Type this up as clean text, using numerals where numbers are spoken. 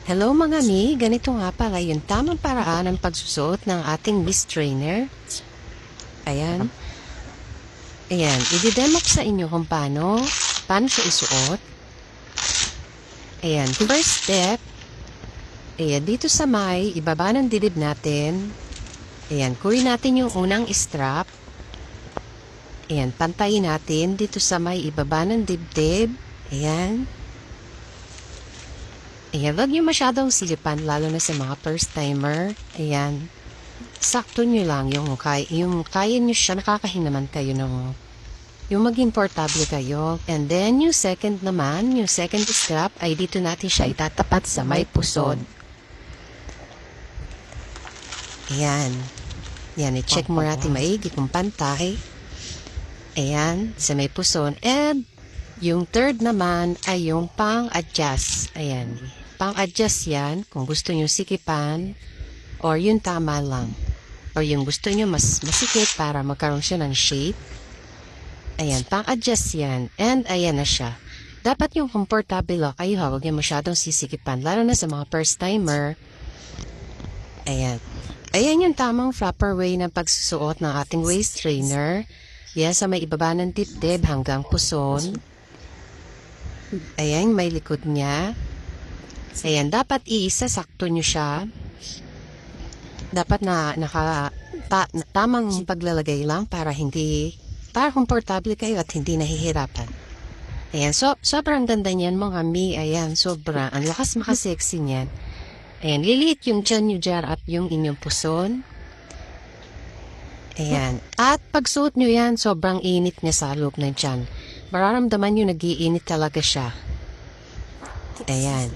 Hello mga mi, ganito nga pala yung tamang paraan ng pagsusuot ng ating Miss Trainer. Ayan. Ayan, i-demo ko sa inyo kung paano siya isuot. Ayan, first step. Ayan, dito sa may ibaba ng dibdib natin. Ayan, kunin natin yung unang strap. Ayan, pantayin natin dito sa may ibaba ng dibdib. Ayan. Ayan, wag nyo masyadong silipan, lalo na sa mga first timer. Ayan. Sakto nyo lang yung kaya nyo siya, nakakahinaman kayo ng yung maging portable kayo. And then, yung second naman, yung second strap, ay dito natin siya itatapat sa may pusod. Ayan. Ayan, i-check mo natin maigi kung pantay. Ayan, sa may pusod. And, yung third naman ay yung pang-adjust. Ayan. Pang-adjust yan kung gusto nyo sikipan or yung tama lang. Or yung gusto nyo mas masikip para magkaroon siya ng shape. Ayan, pang-adjust yan. And ayan na siya. Dapat yung comfortable lang kayo, huwag yung masyadong sisikipan. Lalo na sa mga first timer. Ayan. Ayan yung tamang proper way ng pagsusuot ng ating waist trainer. Yan, sa may ibaba ng dibdib hanggang puson. Ayan, may likod niya. Ayan, dapat sakto nyo siya. Dapat na tamang paglalagay lang para komportable kayo at hindi nahihirapan. Ayan, sobrang ganda niyan mga mi. Ayan, sobrang, ang lakas makasexy niyan. Ayan, liliit yung tiyan nyo dyan at yung inyong puson. Ayan, at pag suot nyo yan, sobrang init niya sa loob ng tiyan. Mararamdaman nyo nag-iinit talaga siya. Ayan.